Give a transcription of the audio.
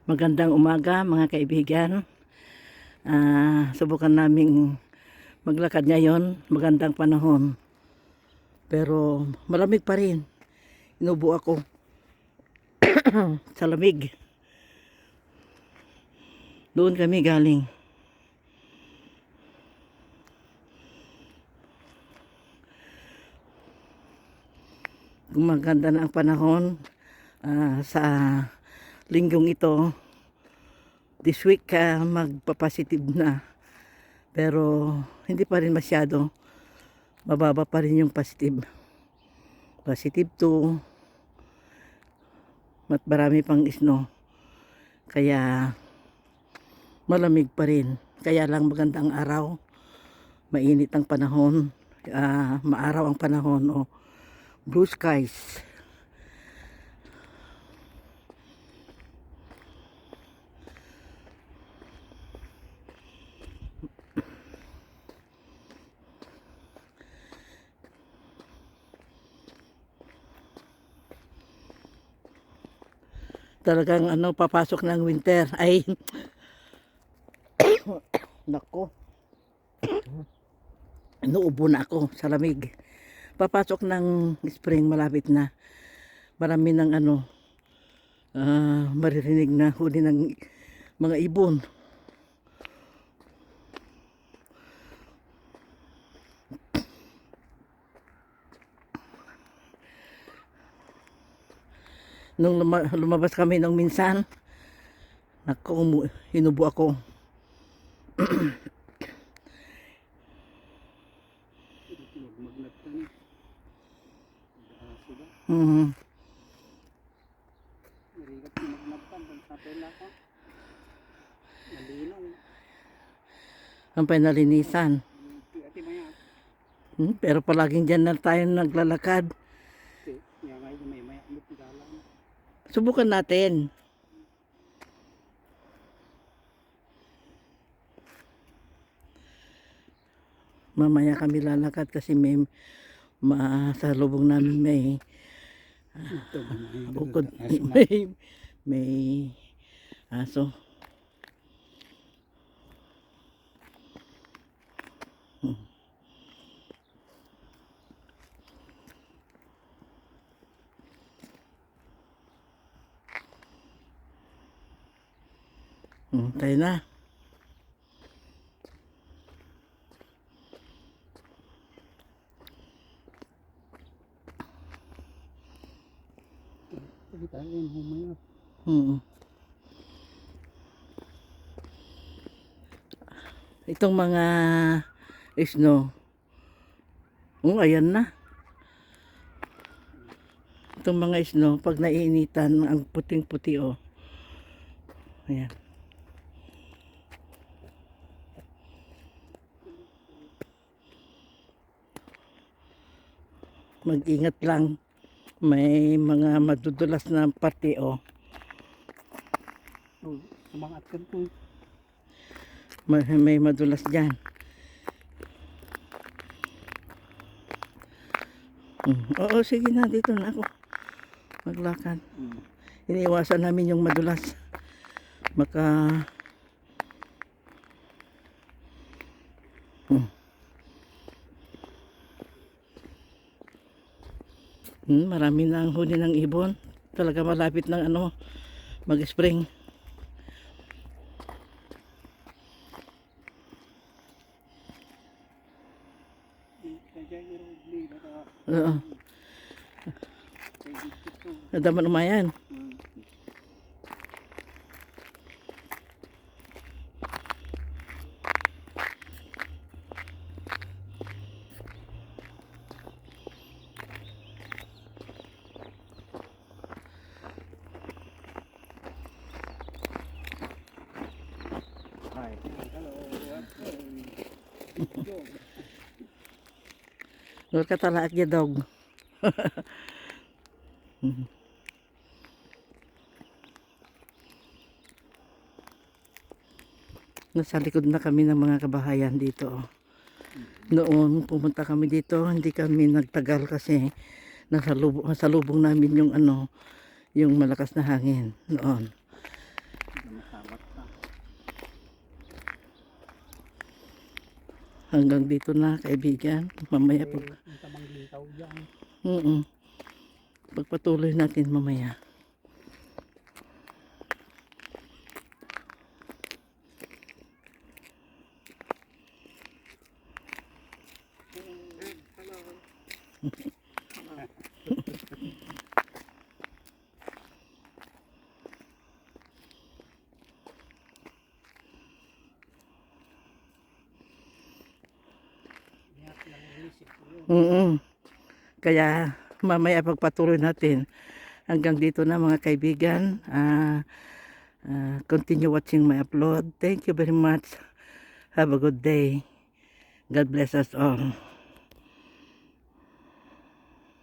Magandang umaga mga kaibigan. Subukan naming maglakad ngayon. Magandang panahon. Pero malamig pa rin. Inubo ako sa lamig. Doon kami galing. Gumaganda na ang panahon sa linggong ito. This week magpa-positive na, pero hindi pa rin masyado, mababa pa rin yung positive 2 at marami pang snow, kaya malamig pa rin. Kaya lang magandang araw, mainit ang panahon, maaraw ang panahon, blue skies. Talagang papasok ng winter. Ay, nako, inuubo na ako sa lamig. Papasok ng spring, malapit na. Marami ng maririnig na huli ng mga ibon. Nung lumabas kami nung minsan, nako, hinubo ako. Ang pinalinisan. Pero palaging dyan na tayo naglalakad. Subukan natin. Mamaya kami lalakad kasi sa lubong namin may bukod, may aso. Tayo na. Itong mga snow. Ayan na. Itong mga snow, pag naiinitan, ang puting-puti, Ayan. Mag-ingat lang. May mga madudulas na parte, Sumangat ka po. May madulas dyan. Oo, sige na. Dito na ako maglakad. Iniiwasan namin yung madulas. Marami na ang huli ng ibon. Talaga malapit ng mag-spring. Oo. Nadaman umayan. Luar kata lahat ya dog. Nasa likod na kami ng mga kabahayan dito. Noon pumunta kami dito, hindi kami nagtagal kasi nasa lubong namin yung yung malakas na hangin noon. hanggang dito na kaibigan. Mamaya pag Yung tamang lintaw dyan. pagpatuloy natin mamaya. Kaya nanisip ko yun. Kaya mamaya pagpatuloy natin hanggang dito na mga kaibigan. Continue watching my upload. Thank you very much. Have a good day. God bless us all.